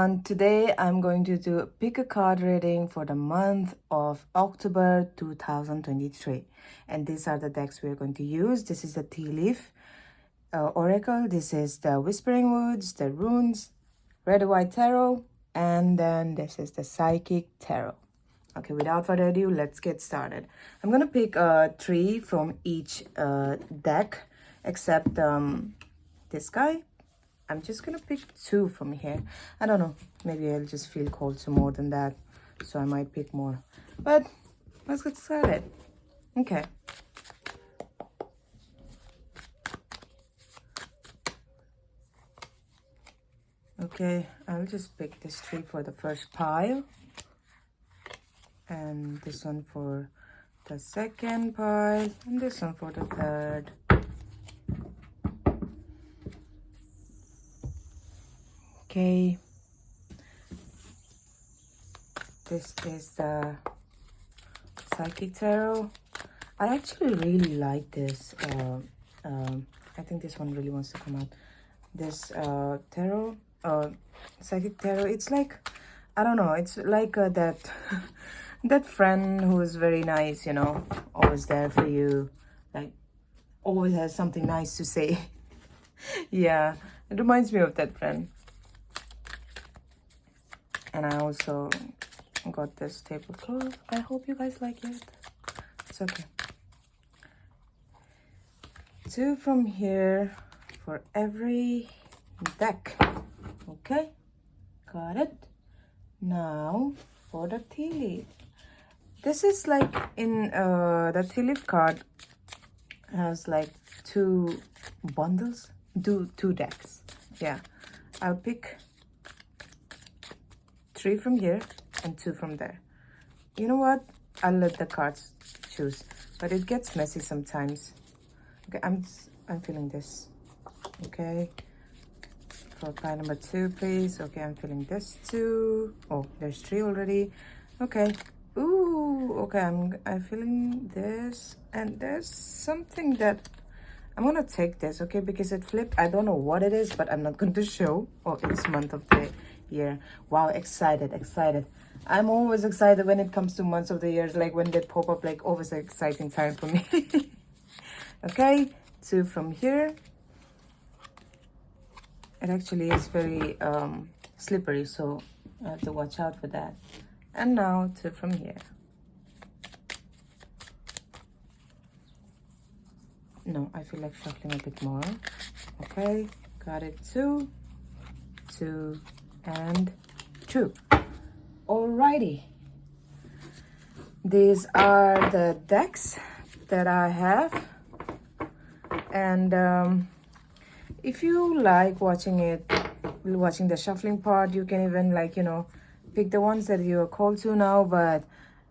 everyone. Today I'm going to do pick a card reading for the month of October 2023. And these are the decks we're going to use. This is the Tea Leaf Oracle. This is the Whispering Woods, the Runes, Red White Tarot, and then this is the Psychic Tarot. Okay, without further ado, let's get started. I'm going to pick 3 from each deck, except this guy. I'm just gonna pick 2 from here. I don't know, maybe I'll just feel called to more than that, so I might pick more, but let's get started. Okay, I'll just pick this 3 for the first pile, and this one for the second pile, and this one for the third. Okay, this is the Psychic Tarot. I actually really like this. I think this one really wants to come out. This tarot, Psychic Tarot. It's like, I don't know. It's like that that friend who is very nice. You know, always there for you. Like, always has something nice to say. Yeah, it reminds me of that friend. And I also got this tablecloth. I hope you guys like it. It's okay. 2 from here for every deck. Okay, got it. Now for the tea leaf. This is like in the tea leaf card has like 2 bundles, two decks. Yeah, I'll pick 3 from here and 2 from there. You know what? I'll let the cards choose, but it gets messy sometimes. Okay, I'm feeling this. Okay, for pile number 2, please. Okay, I'm feeling this too. Oh, there's 3 already. Okay. Ooh, okay, I'm feeling this, and there's something that I'm gonna take this, okay, because it flipped. I don't know what it is, but I'm not going to show. Oh, it's month of the year. Wow, excited. I'm always excited when it comes to months of the years, like when they pop up, like always an exciting time for me. Okay, 2 from here. It actually is very slippery, so I have to watch out for that. And now 2 from here. No, I feel like shuffling a bit more. Okay, got it. 2, 2, and 2. Alrighty. These are the decks that I have. And if you like watching the shuffling part, you can even, like, you know, pick the ones that you are called to now, but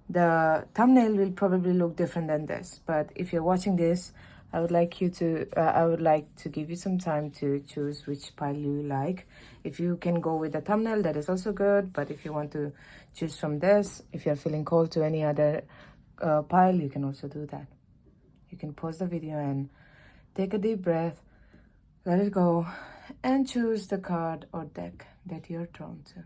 the thumbnail will probably look different than this. But if you're watching this, I would like to give you some time to choose which pile you like. If you can go with the thumbnail, that is also good. But if you want to choose from this, if you're feeling called to any other pile, you can also do that. You can pause the video and take a deep breath, let it go, and choose the card or deck that you're drawn to.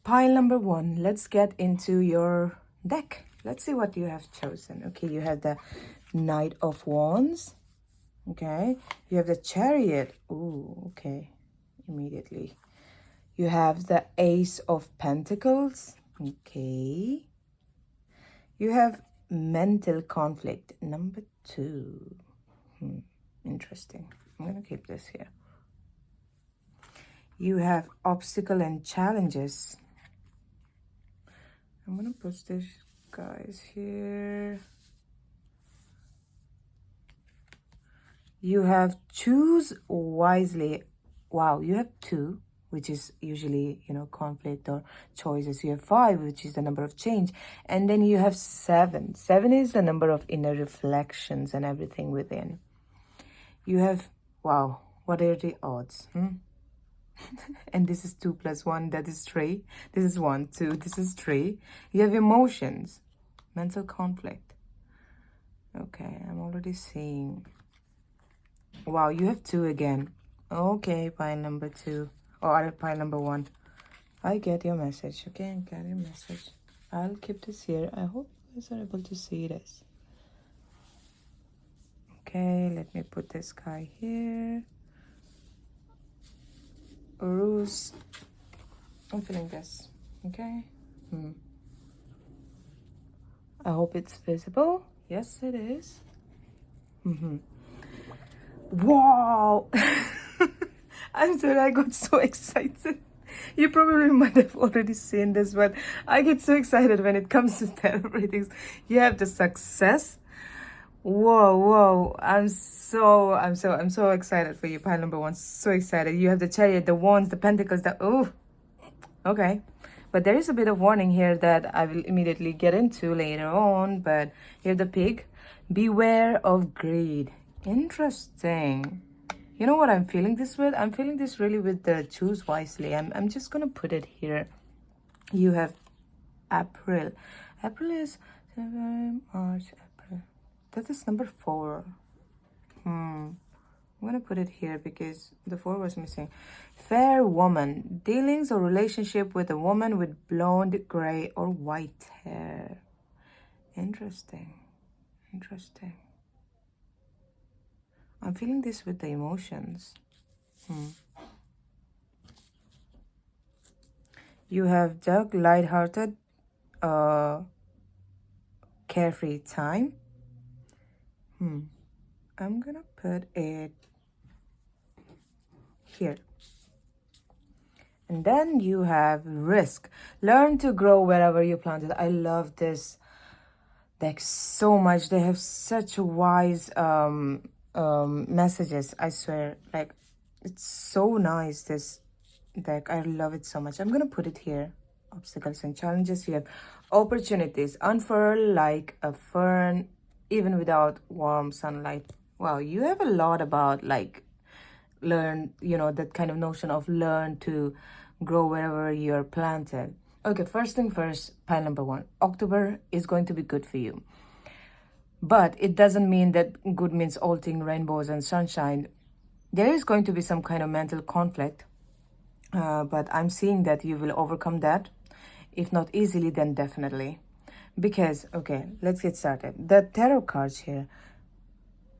Pile number 1, let's get into your deck. Let's see what you have chosen. Okay, you have the Knight of Wands. Okay, you have the Chariot. Ooh, okay, immediately. You have the Ace of Pentacles. Okay. You have Mental Conflict, number 2. Interesting. I'm gonna keep this here. You have Obstacle and Challenges. I'm gonna put this guys here. You have Choose Wisely. Wow, you have 2, which is usually, you know, conflict or choices. You have 5, which is the number of change. And then you have 7. 7 is the number of inner reflections and everything within. You have, wow, what are the odds? And this is 2 plus 1, that is 3. This is 1, 2, this is 3. You have emotions, mental conflict. Okay, I'm already seeing. Wow, you have 2 again. Okay, pile number 2 or pile number 1. I get your message. Okay, I get your message. I'll keep this here. I hope you guys are able to see this. Okay, let me put this guy here. Ruse. I'm feeling this. Okay. I hope it's visible. Yes, it is. Wow! I'm sorry, I got so excited. You probably might have already seen this, but I get so excited when it comes to tarot readings. You have the success. Whoa! I'm so excited for you, pile number 1. So excited. You have the Chariot, the Wands, the Pentacles. Okay. But there is a bit of warning here that I will immediately get into later on. But here the Pig. Beware of greed. Interesting. You know what I'm feeling this with? I'm feeling this really with the Choose Wisely. I'm just going to put it here. You have April. April is March, April. That is number 4. I'm going to put it here because the 4 was missing. Fair woman. Dealings or relationship with a woman with blonde, gray, or white hair. Interesting. I'm feeling this with the emotions. You have Doug, lighthearted, carefree time. I'm gonna put it here. And then you have risk. Learn to grow wherever you planted. I love this deck so much. They have such wise messages, I swear. Like, it's so nice, this deck. I love it so much. I'm gonna put it here. Obstacles and challenges. You have opportunities. Unfurl like a fern, even without warm sunlight. Wow, you have a lot about like learn, that kind of notion of learn to grow wherever you're planted. Okay, first thing first, pile number 1. October is going to be good for you. But it doesn't mean that good means all things rainbows and sunshine. There is going to be some kind of mental conflict. But I'm seeing that you will overcome that. If not easily, then definitely. Because, okay, let's get started. The tarot cards here.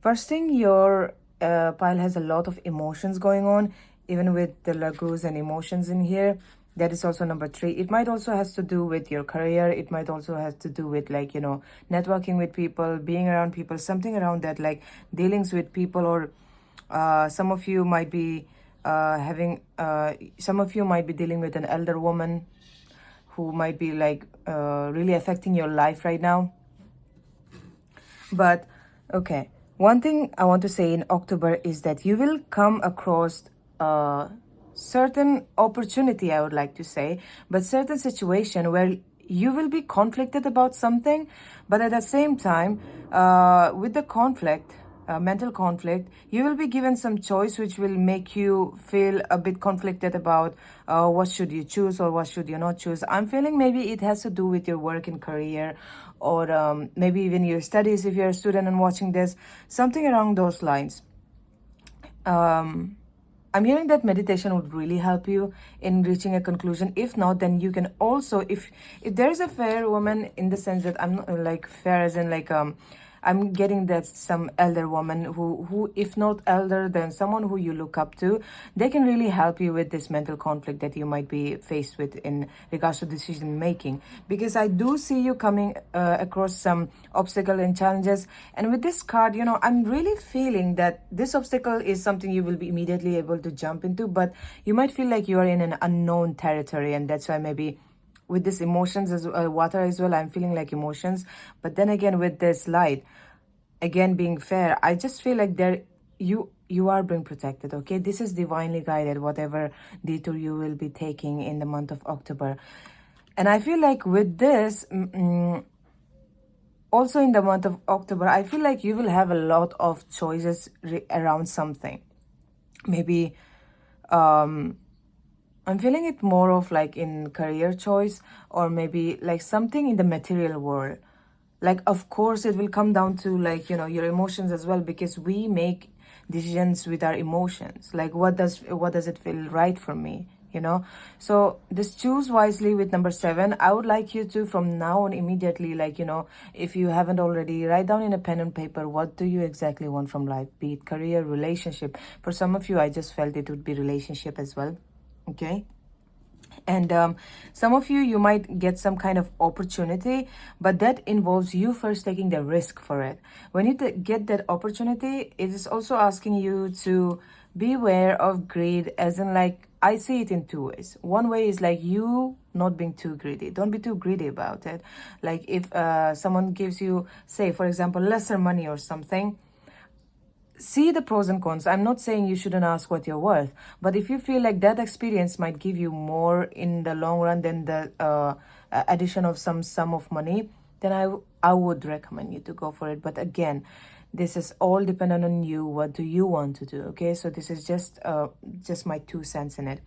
First thing, your pile has a lot of emotions going on, even with the laguz and emotions in here. That is also number 3. It might also has to do with your career. It might also have to do with like, networking with people, being around people, something around that, like dealings with people, or some of you might be dealing with an elder woman who might be like really affecting your life right now. But okay, one thing I want to say in October is that you will come across certain opportunity, I would like to say, but certain situation where you will be conflicted about something, but at the same time, with the conflict, mental conflict, you will be given some choice which will make you feel a bit conflicted about what should you choose or what should you not choose. I'm feeling maybe it has to do with your work and career, or maybe even your studies if you're a student and watching this, something along those lines. I'm hearing that meditation would really help you in reaching a conclusion. If not, then you can also, if there's a fair woman, in the sense that I'm not like fair as in like I'm getting that some elder woman who if not elder, then someone who you look up to, they can really help you with this mental conflict that you might be faced with in regards to decision making. Because I do see you coming across some obstacle and challenges, and with this card, I'm really feeling that this obstacle is something you will be immediately able to jump into, but you might feel like you are in an unknown territory, and that's why maybe with this emotions as water as well, I'm feeling like emotions. But then again, with this light, again being fair, I just feel like you are being protected. Okay, this is divinely guided, whatever detour you will be taking in the month of October. And I feel like with this, also in the month of October, I feel like you will have a lot of choices around something. Maybe I'm feeling it more of like in career choice, or maybe like something in the material world. Like, of course, it will come down to like, your emotions as well, because we make decisions with our emotions. Like what does it feel right for me, you know? So just choose wisely with number 7. I would like you to, from now on, immediately, like, you know, if you haven't already, write down in a pen and paper, what do you exactly want from life? Be it career, relationship. For some of you, I just felt it would be relationship as well. Okay. And some of you might get some kind of opportunity, but that involves you first taking the risk for it. When you get that opportunity, it is also asking you to beware of greed, as in, like, I see it in 2 ways. One way is like you not being too greedy. Don't be too greedy about it. Like if someone gives you, say for example, lesser money or something, see the pros and cons. I'm not saying you shouldn't ask what you're worth, but if you feel like that experience might give you more in the long run than the addition of some sum of money, then I would recommend you to go for it. But again, this is all dependent on you. What do you want to do? Okay, so this is just my 2 cents in it.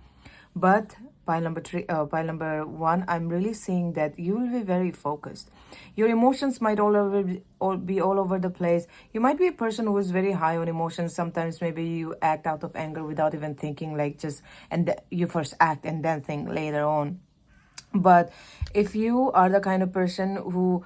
But pile number 1, I'm really seeing that you will be very focused. Your emotions might be all over the place. You might be a person who is very high on emotions. Sometimes maybe you act out of anger without even thinking, like just, and you first act and then think later on. But if you are the kind of person who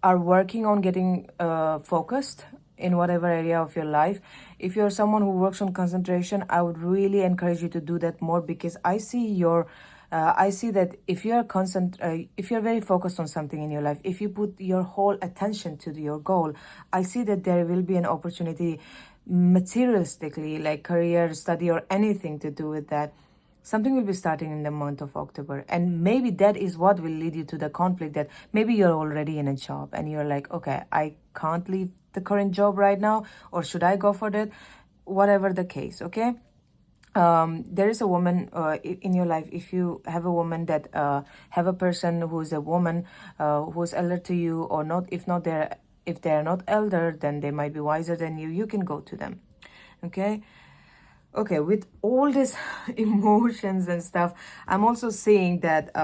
are working on getting focused in whatever area of your life, if you're someone who works on concentration, I would really encourage you to do that more, because I see that if you're very focused on something in your life, if you put your whole attention to your goal, I see that there will be an opportunity materialistically, like career, study, or anything to do with that. Something will be starting in the month of October, and maybe that is what will lead you to the conflict, that maybe you're already in a job and you're like, okay, I can't leave the current job right now, or should I go for that? Whatever the case, okay? There is a woman in your life. If you have a woman that have a person who's a woman who's elder to you, or not, if they're not elder, then they might be wiser than you can go to them. Okay, with all this emotions and stuff, I'm also saying that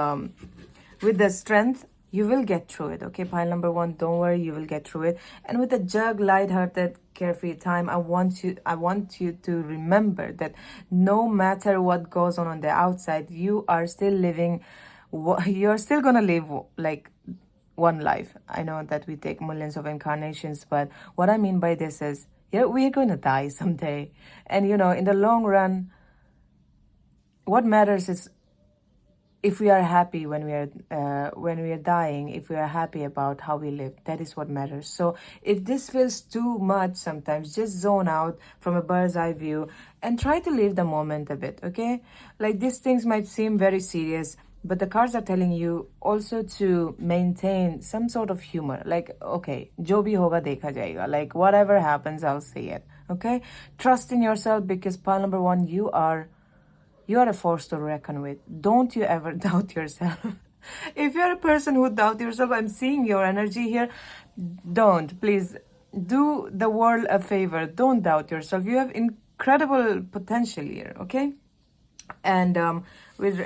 with the strength, you will get through it. Okay, pile number 1, don't worry, you will get through it. And with the jug, light-hearted, carefree time, I want you to remember that no matter what goes on the outside, you are still living, you're still gonna live like one life. I know that we take millions of incarnations, but what I mean by this is, yeah, we're going to die someday. And, you know, in the long run, what matters is if we are happy when we are dying, if we are happy about how we live. That is what matters. So if this feels too much sometimes, just zone out from a bird's eye view and try to live the moment a bit, okay? Like, these things might seem very serious, but the cards are telling you also to maintain some sort of humor. Like, okay, jo bhi hoga dekha jayega. Like, whatever happens, I'll see it. Okay? Trust in yourself, because pile number 1, you are a force to reckon with. Don't you ever doubt yourself. If you're a person who doubt yourself, I'm seeing your energy here. Don't, please, do the world a favor. Don't doubt yourself. You have incredible potential here, okay? And with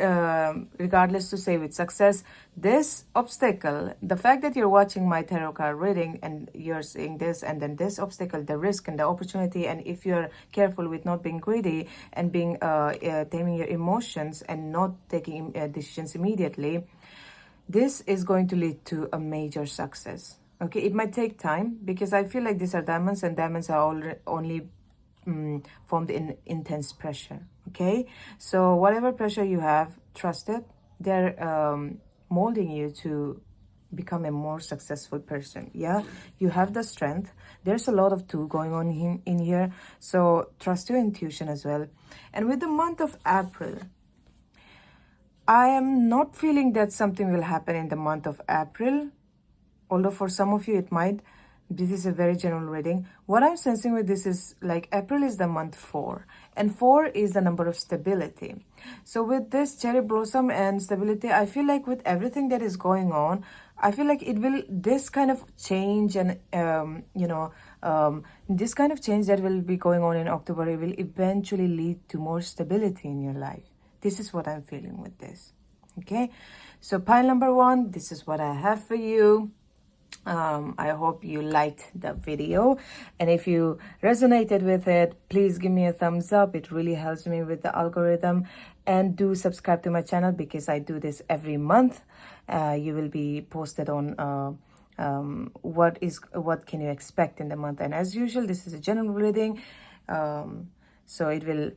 regardless to say with success, this obstacle, the fact that you're watching my tarot card reading and you're seeing this, and then this obstacle, the risk and the opportunity, and if you're careful with not being greedy and being taming your emotions and not taking decisions immediately, this is going to lead to a major success. Okay, it might take time, because I feel like these are diamonds, and diamonds are only formed in intense pressure. Okay, so whatever pressure you have, trust it. They're molding you to become a more successful person. Yeah, you have the strength. There's a lot of two going on in here, so trust your intuition as well. And with the month of April, I am not feeling that something will happen in the month of April, although for some of you it might. This is a very general reading. What I'm sensing with this is, like, April is the month 4, and 4 is the number of stability. So with this cherry blossom and stability, I feel like with everything that is going on, I feel like this kind of change and, this kind of change that will be going on in October, it will eventually lead to more stability in your life. This is what I'm feeling with this. Okay, so pile number 1, this is what I have for you. I hope you liked the video, and if you resonated with it, please give me a thumbs up. It really helps me with the algorithm. And do subscribe to my channel because I do this every month. You will be posted on what can you expect in the month. And as usual, this is a general reading, so it will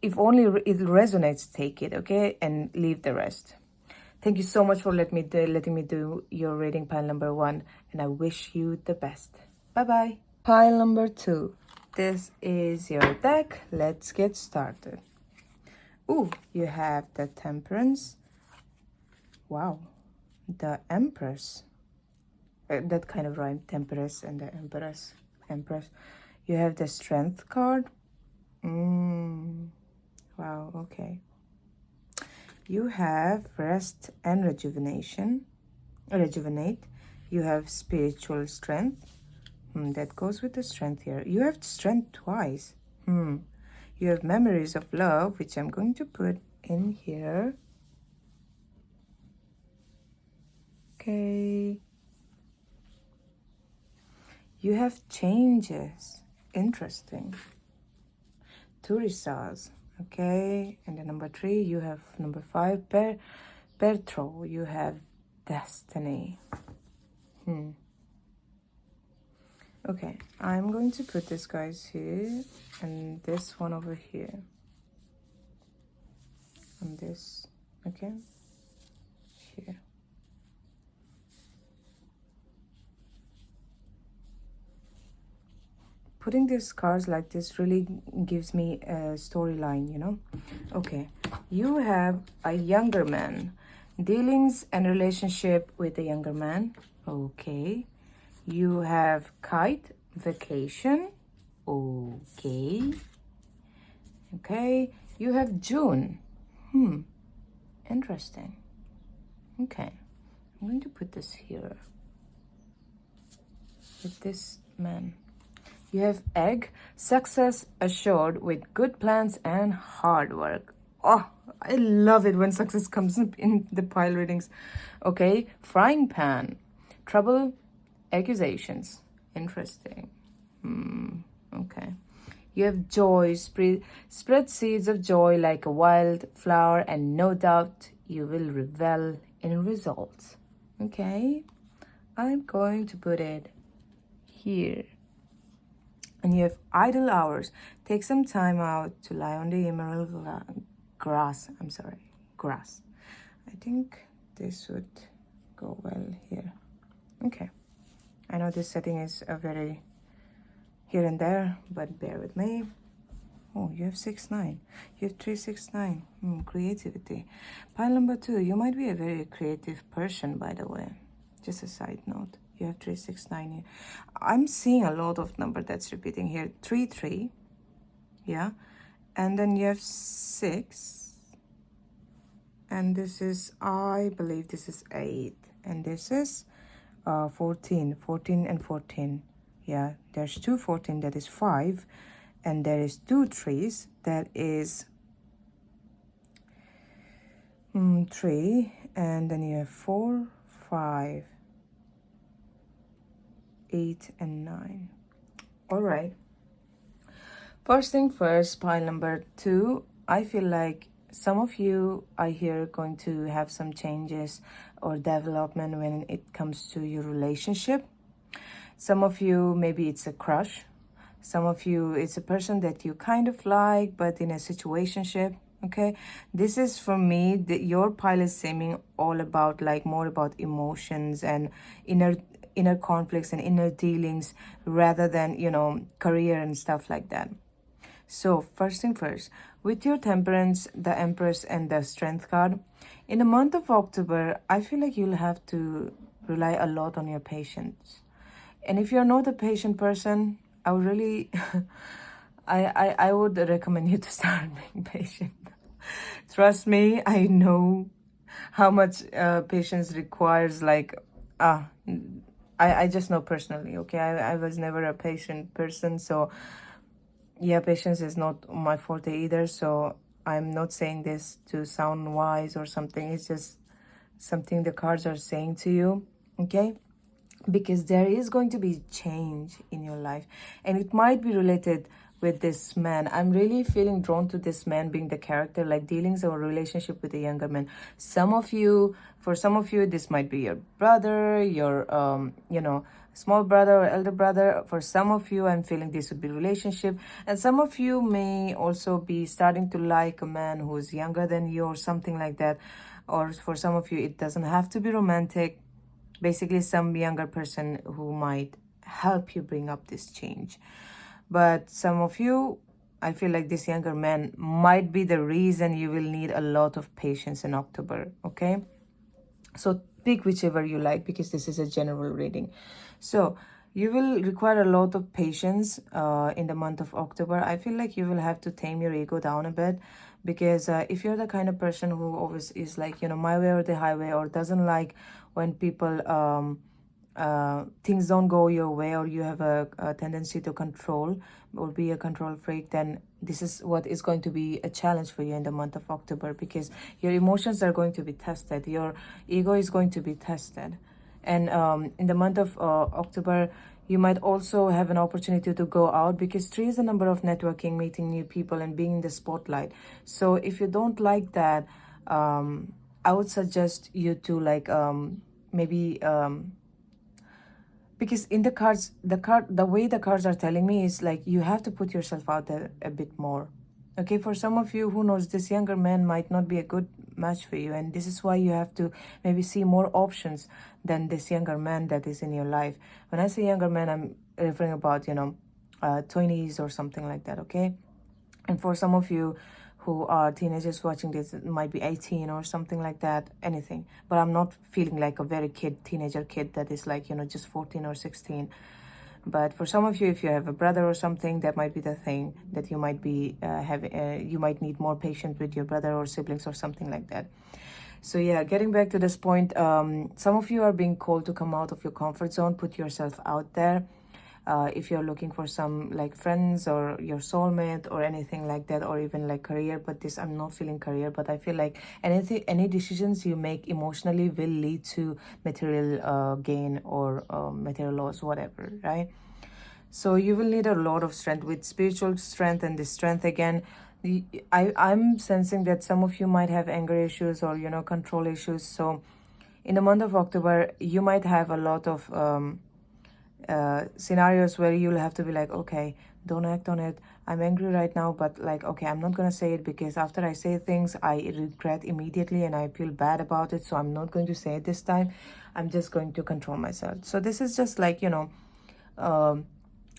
if only it resonates, take it, okay, and leave the rest. Thank you so much for letting me do your reading, pile number 1, and I wish you the best. Bye-bye. Pile number 2. This is your deck. Let's get started. Ooh, you have the Temperance. Wow. The Empress. That kind of rhyme. Temperance and the Empress. Empress. You have the Strength card. Wow, okay. You have Rest and Rejuvenate. You have Spiritual Strength. That goes with the Strength here. You have Strength twice. You have Memories of Love, which I'm going to put in here. Okay. You have Changes. Interesting. Turisas. Okay, and then number 3, you have number 5, Pertro. You have Destiny. Okay, I'm going to put this guys here and this one over here. And this, okay, here. Putting these cards like this really gives me a storyline, you know. Okay, you have a younger man. Dealings and relationship with a younger man. Okay. You have Kite, Vacation. Okay. Okay. You have June. Interesting. Okay. I'm going to put this here. With this man. You have Egg, success assured with good plans and hard work. Oh, I love it when success comes up in the pile readings. Okay, Frying Pan, trouble, accusations. Interesting. Okay. You have Joy, spread seeds of joy like a wild flower, and no doubt you will revel in results. Okay, I'm going to put it here. And you have Idle Hours. Take some time out to lie on the emerald grass. Grass. I think this would go well here. Okay. I know this setting is a very here and there, but bear with me. Oh, you have 6-9. You have 3-6-9. Creativity. Pile number 2. You might be a very creative person, by the way. Just a side note. You have 3-6-9 here. I'm seeing a lot of number that's repeating here. 3-3. Yeah. And then you have 6. And this is, I believe this is 8. And this is 14. 14 and 14. Yeah. There's 2 14. That is 5. And there is 2 3s. That is 3. And then you have 4, 5. 8 and 9. All right. First thing first, pile number 2. I feel like some of you are here going to have some changes or development when it comes to your relationship. Some of you, maybe it's a crush. Some of you, it's a person that you kind of like, but in a situationship. Okay, this is for me, your pile is seeming all about like more about emotions and inner conflicts and inner dealings rather than, you know, career and stuff like that. So first thing first, with your Temperance, the Empress, and the Strength card, in the month of October, I feel like you'll have to rely a lot on your patience. And if you're not a patient person, I would really I would recommend you to start being patient. Trust me, I know how much patience requires. Like I just know personally. Okay, I was never a patient person, so yeah, patience is not my forte either. So I'm not saying this to sound wise or something. It's just something the cards are saying to you. okay? Because there is going to be change in your life, and it might be related with this man. I'm really feeling drawn to this man being the character, like dealings or relationship with a younger man. For some of you, this might be your brother, your small brother or elder brother. For some of you, I'm feeling this would be relationship, and some of you may also be starting to like a man who's younger than you or something like that. Or for some of you, it doesn't have to be romantic. Basically, some younger person who might help you bring up this change. But some of you, I feel like this younger man might be the reason you will need a lot of patience in October, okay? So pick whichever you like, because this is a general reading. So you will require a lot of patience in the month of October. I feel like you will have to tame your ego down a bit, because if you're the kind of person who always is like, my way or the highway, or doesn't like when people things don't go your way, or you have a tendency to control or be a control freak, then this is what is going to be a challenge for you in the month of October, because your emotions are going to be tested, your ego is going to be tested. And in the month of October, you might also have an opportunity to go out, because 3 is a number of networking, meeting new people, and being in the spotlight. So if you don't like that, I would suggest you to like maybe because in the cards, the way the cards are telling me is like you have to put yourself out there a bit more. Okay, for some of you, who knows, this younger man might not be a good match for you, and this is why you have to maybe see more options than this younger man that is in your life. When I say younger man, I'm referring about 20s or something like that, okay? And for some of you who are teenagers watching this, it might be 18 or something like that, anything. But I'm not feeling like a very teenager kid that is like, just 14 or 16. But for some of you, if you have a brother or something, that might be the thing that you might be having. You might need more patience with your brother or siblings or something like that. So yeah, getting back to this point, some of you are being called to come out of your comfort zone, put yourself out there. If you're looking for some like friends or your soulmate or anything like that, or even like career, but this, I'm not feeling career, but I feel like any decisions you make emotionally will lead to material gain or material loss, whatever, right? So you will need a lot of strength, with spiritual strength, and this strength again. I'm sensing that some of you might have anger issues or control issues. So in the month of October, you might have a lot of scenarios where you'll have to be like, okay, don't act on it. I'm angry right now, but like, okay, I'm not gonna say it, because after I say things, I regret immediately and I feel bad about it. So I'm not going to say it this time. I'm just going to control myself. So this is just like,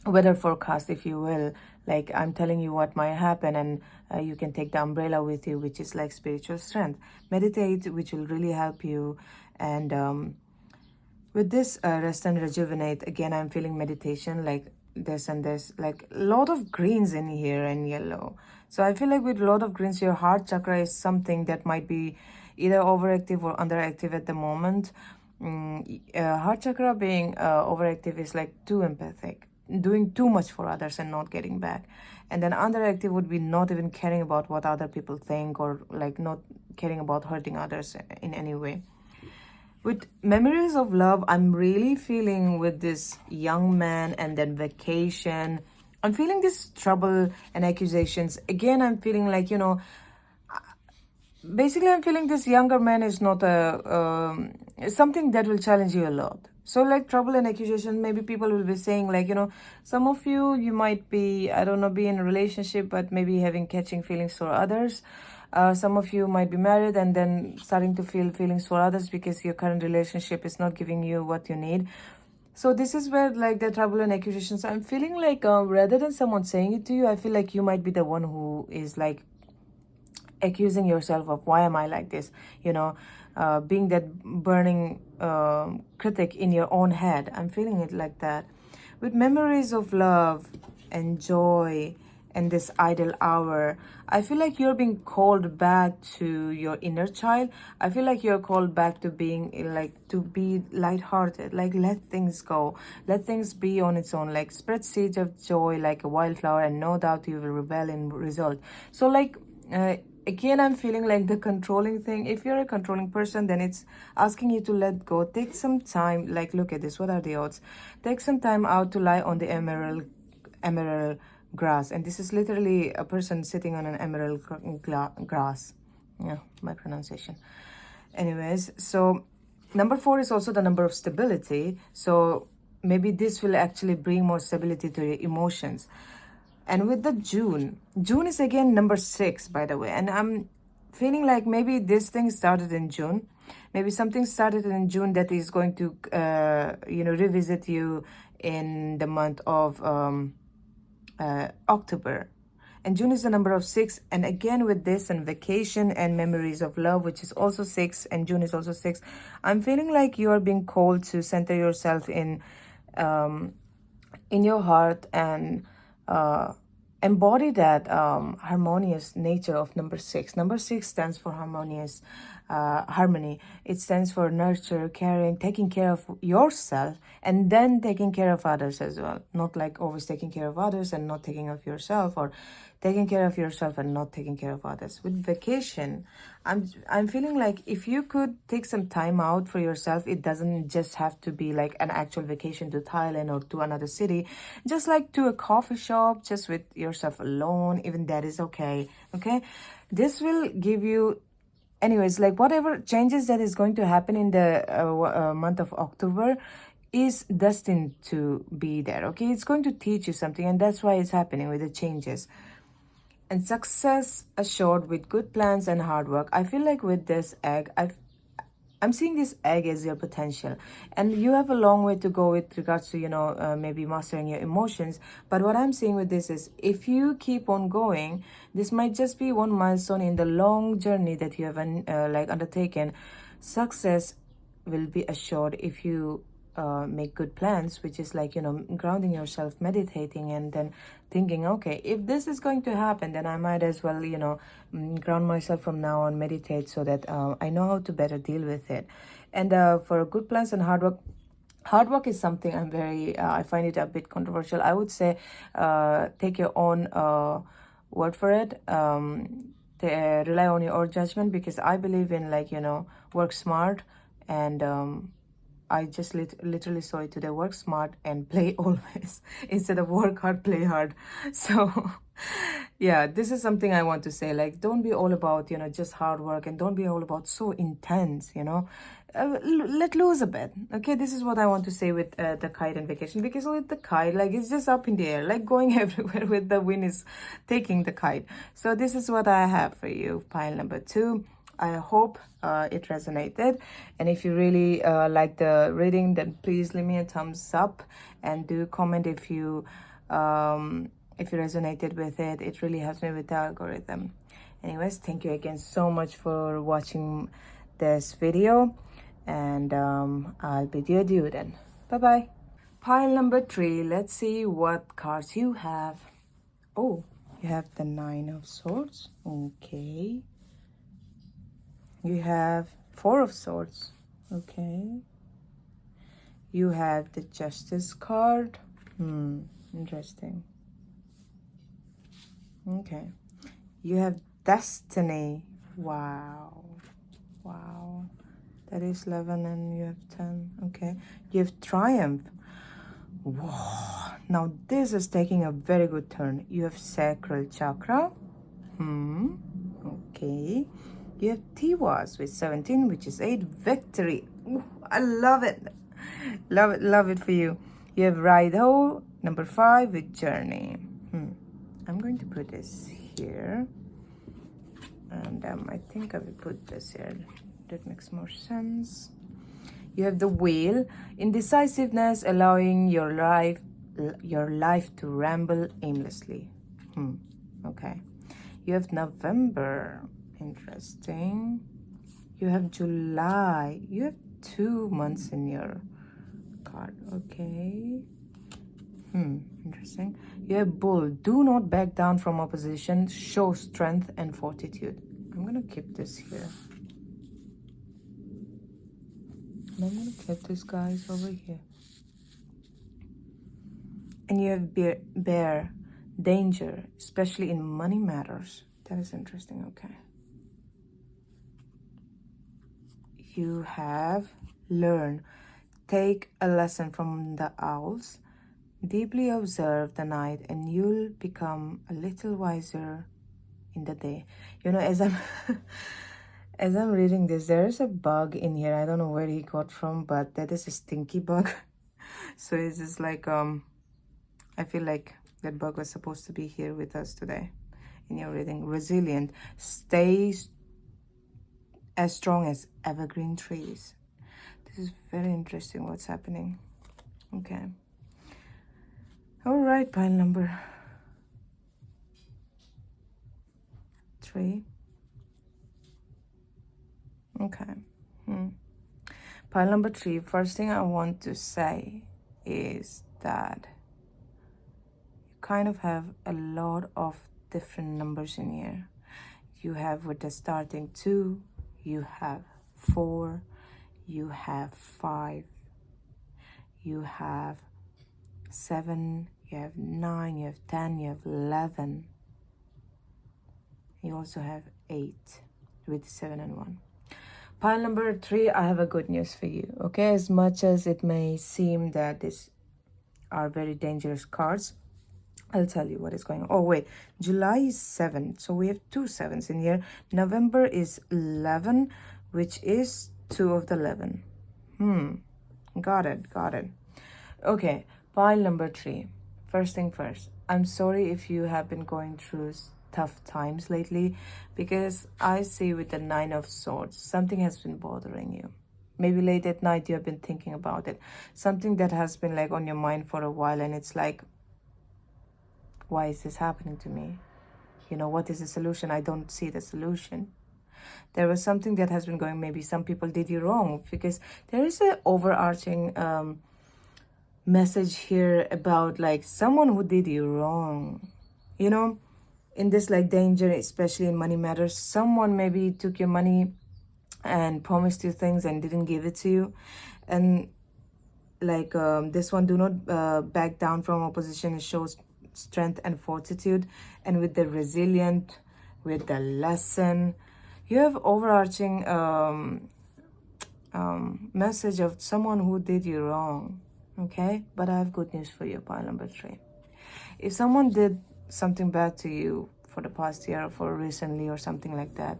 weather forecast, if you will. Like, I'm telling you what might happen, and you can take the umbrella with you, which is like spiritual strength. Meditate, which will really help you. And with this rest and rejuvenate, again, I'm feeling meditation, like this and this, like a lot of greens in here and yellow. So I feel like with a lot of greens, your heart chakra is something that might be either overactive or underactive at the moment. Heart chakra being overactive is like too empathic, doing too much for others and not getting back. And then underactive would be not even caring about what other people think, or like not caring about hurting others in any way. With memories of love, I'm really feeling with this young man, and then vacation. I'm feeling this trouble and accusations. Again, I'm feeling like, basically, I'm feeling this younger man is not something that will challenge you a lot. So like trouble and accusation, maybe people will be saying like, some of you might be, I don't know, be in a relationship, but maybe having catching feelings for others. Some of you might be married and then starting to feel feelings for others because your current relationship is not giving you what you need. So this is where like the trouble and accusations, I'm feeling like rather than someone saying it to you, I feel like you might be the one who is like accusing yourself of why am I like this, being that burning critic in your own head. I'm feeling it like that. With memories of love and joy and this idle hour, I feel like you're being called back to your inner child. I feel like you're called back to being like, to be lighthearted, like let things go, let things be on its own, like spread seeds of joy like a wildflower, and no doubt you will rebel in result. So like again, I'm feeling like the controlling thing. If you're a controlling person, then it's asking you to let go. Take some time. Like, look at this. What are the odds? Take some time out to lie on the emerald grass. And this is literally a person sitting on an emerald grass. Yeah, my pronunciation. Anyways, so number 4 is also the number of stability. So maybe this will actually bring more stability to your emotions. And with the June is again number 6, by the way. And I'm feeling like maybe this thing started in June. Maybe something started in June that is going to, revisit you in the month of October. And June is the number of 6. And again, with this and vacation and memories of love, which is also 6, and June is also 6. I'm feeling like you are being called to center yourself in your heart and embody that harmonious nature of number 6. Number 6 stands for harmonious harmony. It stands for nurture, caring, taking care of yourself, and then taking care of others as well. Not like always taking care of others and not taking care of yourself, or taking care of yourself and not taking care of others. With vacation, I'm feeling like if you could take some time out for yourself, it doesn't just have to be like an actual vacation to Thailand or to another city, just like to a coffee shop, just with yourself alone, even that is okay. Okay, this will give you, anyways, like whatever changes that is going to happen in the month of October is destined to be there. Okay, it's going to teach you something, and that's why it's happening with the changes. And success assured with good plans and hard work. I feel like with this egg, I'm seeing this egg as your potential, and you have a long way to go with regards to maybe mastering your emotions. But what I'm seeing with this is, if you keep on going, this might just be one milestone in the long journey that you have undertaken. Success will be assured if you make good plans, which is like grounding yourself, meditating, and then thinking, okay, if this is going to happen, then I might as well ground myself from now on, meditate, so that I know how to better deal with it. And for good plans and hard work is something I'm very I find it a bit controversial. I would say take your own word for it. Rely on your own judgment, because I believe in work smart, and I just literally saw it today: work smart and play always, instead of work hard, play hard. So, yeah, this is something I want to say. Like, don't be all about, just hard work, and don't be all about so intense. Let loose a bit. Okay, this is what I want to say with the kite and vacation, because with the kite, like, it's just up in the air, like going everywhere with the wind is taking the kite. So this is what I have for you, pile number 2. I hope it resonated, and if you really like the reading, then please leave me a thumbs up, and do comment if you resonated with it. It really helps me with the algorithm. Anyways, thank you again so much for watching this video, and I'll bid you adieu then. Bye bye. Pile number 3. Let's see what cards you have. Oh, you have the 9 of Swords. Okay. You have 4 of Swords. Okay. You have the Justice card. Interesting. Okay. You have Destiny. Wow. Wow. That is 11, and you have 10. Okay. You have Triumph. Whoa. Now this is taking a very good turn. You have Sacral Chakra. Okay. You have Tiwas with 17, which is 8. Victory. Ooh, I love it. Love it for you. You have Raido, number 5, with Journey. I'm going to put this here. And I think I will put this here. That makes more sense. You have the Wheel. Indecisiveness, allowing your life to ramble aimlessly. Okay. You have November. Interesting. You have July. You have 2 months in your card. Okay. Interesting. You have Bull. Do not back down from opposition. Show strength and fortitude. I'm gonna keep this here. And I'm gonna keep this guys over here. And you have Bear. Danger, especially in money matters. That is interesting. Okay. you have learn. Take a lesson from the owls. Deeply observe the night and you'll become a little wiser in the day. You know, as I'm as I'm reading this, there is a bug in here. I don't know where he got from, but that is a stinky bug. So it's just like I feel like that bug was supposed to be here with us today. In your reading, resilient, stay as strong as evergreen trees. This is very interesting what's happening. Okay. All right, pile number 3. Okay. Pile number 3, first thing I want to say is that you kind of have a lot of different numbers in here. You have with the starting 2, you have 4, you have 5, you have 7, you have 9, you have 10, you have 11. You also have 8 with 7 and 1. Pile number 3, I have a good news for you, okay? As much as it may seem that these are very dangerous cards, I'll tell you what is going on. Oh, wait. July is 7, so we have 2 7s in here. November is 11, which is 2 of the 11. Got it. Okay, pile number 3. First thing first, I'm sorry if you have been going through tough times lately, because I see with the 9 of Swords, something has been bothering you. Maybe late at night you have been thinking about it. Something that has been like on your mind for a while, and it's like, why is this happening to me? You know, what is the solution? I don't see the solution. There was something that has been going, maybe some people did you wrong, because there is an overarching message here about like someone who did you wrong. You know, in this like danger, especially in money matters, someone maybe took your money and promised you things and didn't give it to you. And like this one, do not back down from opposition. It shows strength and fortitude. And with the resilient, with the lesson, you have overarching message of someone who did you wrong. Okay, but I have good news for you, pile number 3. If someone did something bad to you for the past year or for recently or something like that,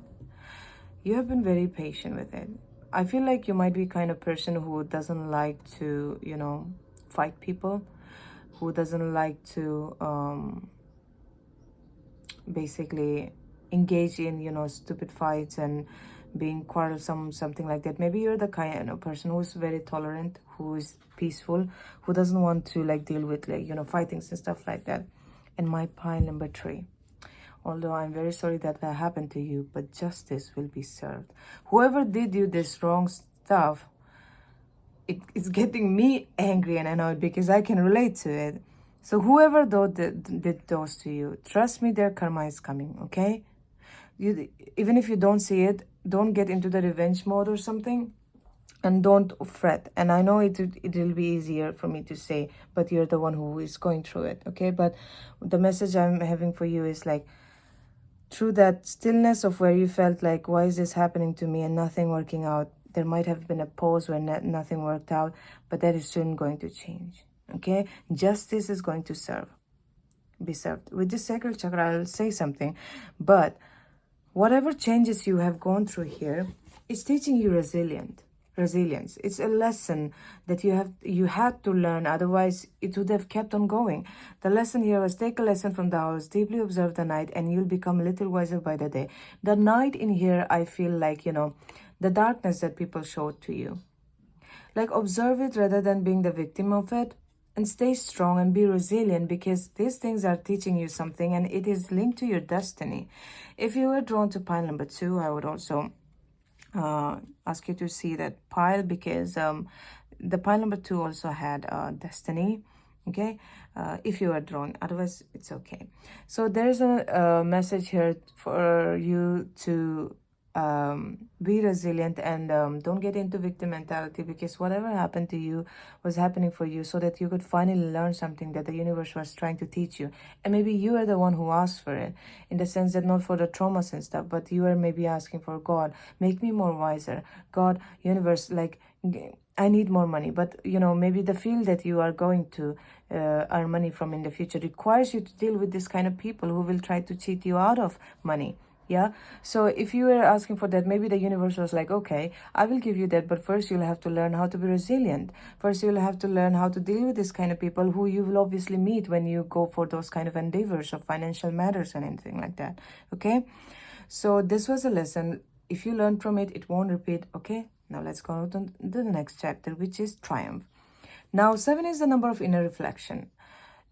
you have been very patient with it. I feel like you might be kind of person who doesn't like to, you know, fight people, who doesn't like to basically engage in, you know, stupid fights and being quarrelsome, something like that. Maybe you're the kind of person who's very tolerant, who is peaceful, who doesn't want to like deal with like, you know, fightings and stuff like that. And my pile number 3, although I'm very sorry that happened to you, but justice will be served. Whoever did you this wrong stuff, it's getting me angry and annoyed because I can relate to it. So whoever did those to you, trust me, their karma is coming, okay? Even if you don't see it, don't get into the revenge mode or something, and don't fret. And I know it will be easier for me to say, but you're the one who is going through it, okay? But the message I'm having for you is like, through that stillness of where you felt like, why is this happening to me and nothing working out, there might have been a pause where nothing worked out, but that is soon going to change, okay? Justice is going to be served. With this sacral chakra, I'll say something, but whatever changes you have gone through here, it's teaching you resilience. It's a lesson that you had to learn, otherwise it would have kept on going. The lesson here was, take a lesson from the house, deeply observe the night, and you'll become a little wiser by the day. The night in here, I feel like, you know, the darkness that people showed to you. Like, observe it rather than being the victim of it, and stay strong and be resilient, because these things are teaching you something and it is linked to your destiny. If you were drawn to pile number 2, I would also ask you to see that pile, because the pile number 2 also had destiny, okay? If you are drawn, otherwise it's okay. So there's a message here for you to be resilient, and don't get into victim mentality, because whatever happened to you was happening for you so that you could finally learn something that the universe was trying to teach you. And maybe you are the one who asked for it, in the sense that not for the traumas and stuff, but you are maybe asking for, God, make me more wiser. God, universe, like, I need more money. But maybe the field that you are going to earn money from in the future requires you to deal with this kind of people who will try to cheat you out of money. Yeah. So if you were asking for that, maybe the universe was like, okay, I will give you that, but first you'll have to learn how to be resilient. First you'll have to learn how to deal with this kind of people who you will obviously meet when you go for those kind of endeavors of financial matters and anything like that. Okay. So this was a lesson. If you learn from it, it won't repeat. Okay. Now let's go to the next chapter, which is triumph. Now 7 is the number of inner reflection.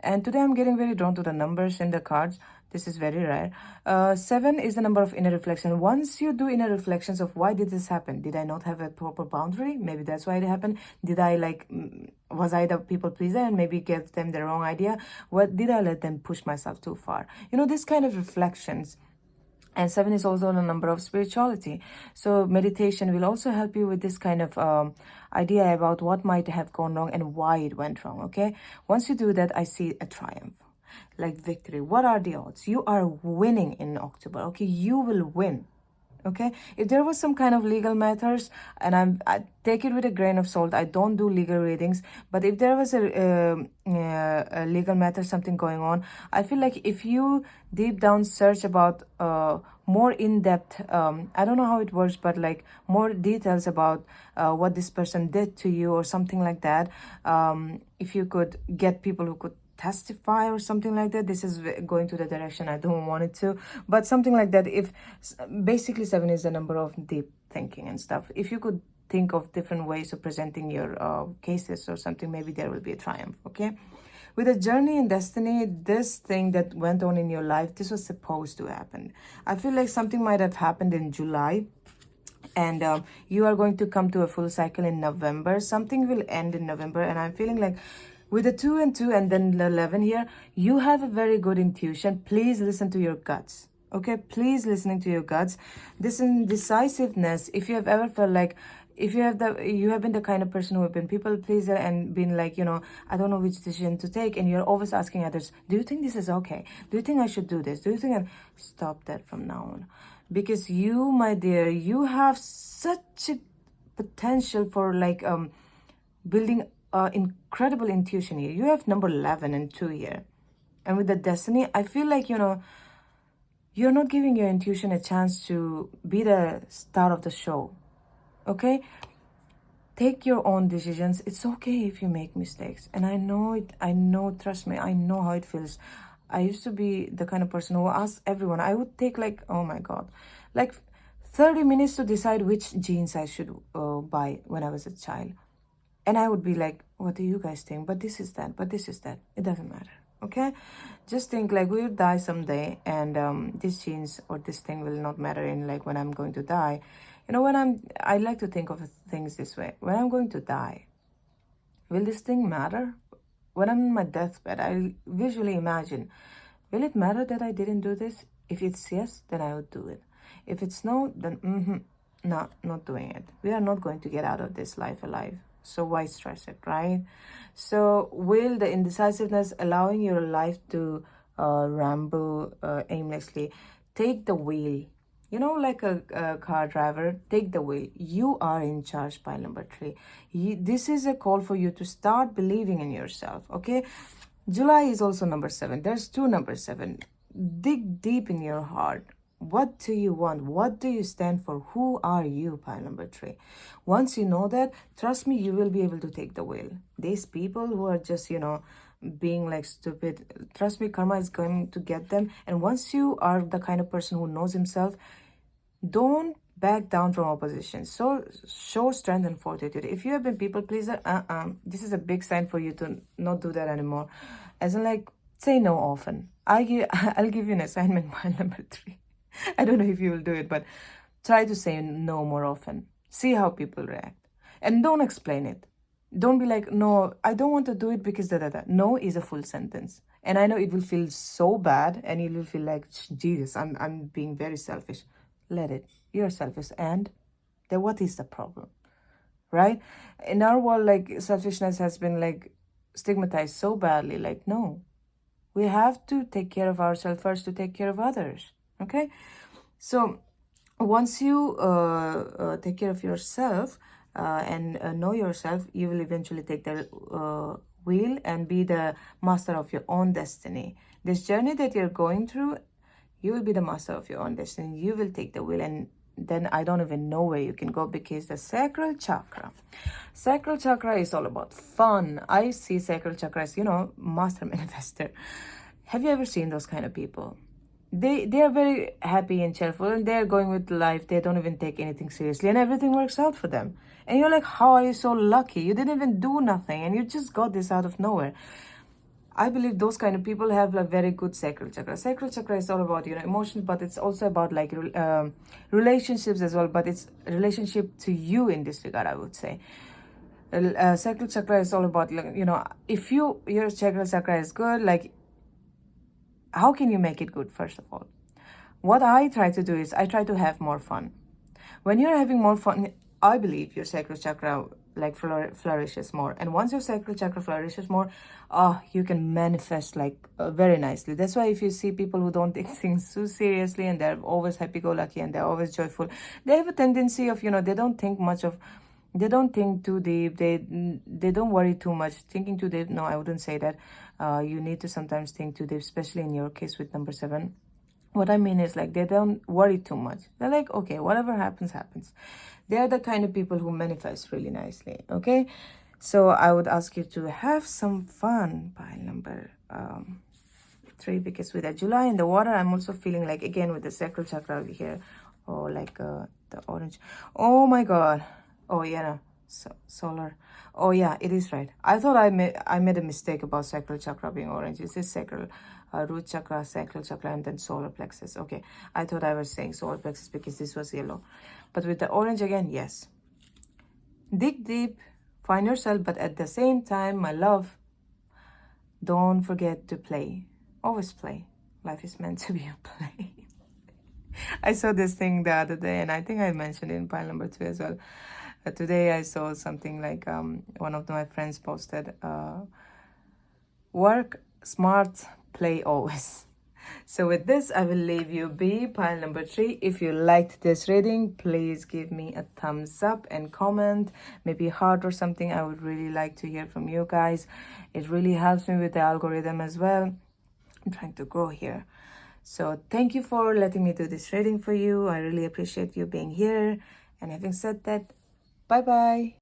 And today I'm getting very drawn to the numbers in the cards. This is very rare. 7 is the number of inner reflection. Once you do inner reflections of why did this happen? Did I not have a proper boundary? Maybe that's why it happened. Did I was I the people pleaser and maybe gave them the wrong idea? What did I let them push myself too far? This kind of reflections. And 7 is also the number of spirituality. So meditation will also help you with this kind of idea about what might have gone wrong and why it went wrong, okay? Once you do that, I see a triumph, like victory. What are the odds? You are winning in October, okay? You will win. Okay, if there was some kind of legal matters, and I take it with a grain of salt, I don't do legal readings, but if there was a legal matter, something going on, I feel like if you deep down search about more in-depth, I don't know how it works, but like more details about what this person did to you or something like that, if you could get people who could testify or something like that. This is going to the direction I don't want it to, but something like that. If basically 7 is the number of deep thinking and stuff, if you could think of different ways of presenting your cases or something, maybe there will be a triumph. Okay, with a journey and destiny, this thing that went on in your life, this was supposed to happen. I feel like something might have happened in July, and you are going to come to a full cycle in November. Something will end in November, and I'm feeling like with the 2 and 2 and then the 11 here, you have a very good intuition. Please listen to your guts. Okay, please listening to your guts. This indecisiveness, if you have ever felt like, if you have been the kind of person who have been people pleaser and been like, I don't know which decision to take, and you're always asking others, do you think this is okay? Do you think I should do this? Do you think stop that from now on? Because you, my dear, you have such a potential for like building incredible intuition here. You have number 11 and 2 here. And with the destiny, I feel like, you're not giving your intuition a chance to be the star of the show. Okay? Take your own decisions. It's okay if you make mistakes. And I know, trust me, I know how it feels. I used to be the kind of person who asked everyone. I would take like, oh my God, like 30 minutes to decide which jeans I should buy when I was a child. And I would be like, what do you guys think? But this is that, but this is that. It doesn't matter, okay? Just think like we'll die someday, and these genes or this thing will not matter in like when I'm going to die. I like to think of things this way. When I'm going to die, will this thing matter? When I'm on my deathbed, I visually imagine, will it matter that I didn't do this? If it's yes, then I would do it. If it's no, then no, not doing it. We are not going to get out of this life alive. So why stress it, right? So will the indecisiveness allowing your life to ramble aimlessly, take the wheel. Like a car driver, take the wheel. You are in charge, pile number 3. This is a call for you to start believing in yourself, okay? July is also number 7. There's 2 number 7. Dig deep in your heart. What do you want? What do you stand for? Who are you, pile number 3? Once you know that, trust me, you will be able to take the wheel. These people who are just, being like stupid, trust me, karma is going to get them. And once you are the kind of person who knows himself, don't back down from opposition. So show strength and fortitude. If you have been people pleaser, this is a big sign for you to not do that anymore. As in, like, say no often. I'll give you an assignment, pile number 3. I don't know if you will do it, but try to say no more often. See how people react. And don't explain it. Don't be like, no, I don't want to do it because da. No is a full sentence. And I know it will feel so bad, and you will feel like, Jesus, I'm being very selfish. Let it. You're selfish. And then what is the problem, right? In our world, like, selfishness has been like stigmatized so badly. Like, no, we have to take care of ourselves first to take care of others. Okay, so once you take care of yourself and know yourself, you will eventually take the wheel and be the master of your own destiny. This journey that you're going through, you will be the master of your own destiny. You will take the wheel, and then I don't even know where you can go, because the sacral chakra is all about fun. I see sacral chakra as, master manifester. Have you ever seen those kind of people? They are very happy and cheerful, and they're going with life. They don't even take anything seriously, and everything works out for them. And you're like, how are you so lucky? You didn't even do nothing, and you just got this out of nowhere. I believe those kind of people have a very good sacral chakra. Sacral chakra is all about, emotions, but it's also about like relationships as well. But it's relationship to you in this regard, I would say. Sacral chakra is all about, if your sacral chakra is good, like, how can you make it good? First of all, what I try to do is I try to have more fun. When you're having more fun, I believe your sacral chakra like flourishes more. And once your sacral chakra flourishes more, you can manifest like very nicely. That's why if you see people who don't take things too seriously, and they're always happy-go-lucky and they're always joyful, they have a tendency of, they don't think much of, they don't think too deep, they don't worry too much. Thinking too deep, no, I wouldn't say that. You need to sometimes think too deep, especially in your case with number 7. What I mean is, like, they don't worry too much. They're like, okay, whatever happens, happens. They're the kind of people who manifest really nicely, okay? So I would ask you to have some fun. Pile number 3, because with the July in the water, I'm also feeling like, again, with the sacral chakra over here, or like the orange. Oh my God. Oh, yeah, solar. Oh, yeah, it is right. I thought I made a mistake about sacral chakra being orange. It says sacral, root chakra, sacral chakra, and then solar plexus. Okay, I thought I was saying solar plexus because this was yellow. But with the orange again, yes. Dig deep, find yourself, but at the same time, my love, don't forget to play. Always play. Life is meant to be a play. I saw this thing the other day, and I think I mentioned it in pile number 2 as well. Today I saw something like one of my friends posted, work smart, play always. So with this, I will leave you be. Pile number 3. If you liked this reading, please give me a thumbs up and comment, maybe heart or something. I would really like to hear from you guys. It really helps me with the algorithm as well. I'm trying to grow here. So thank you for letting me do this reading for you. I really appreciate you being here. And having said that, bye-bye.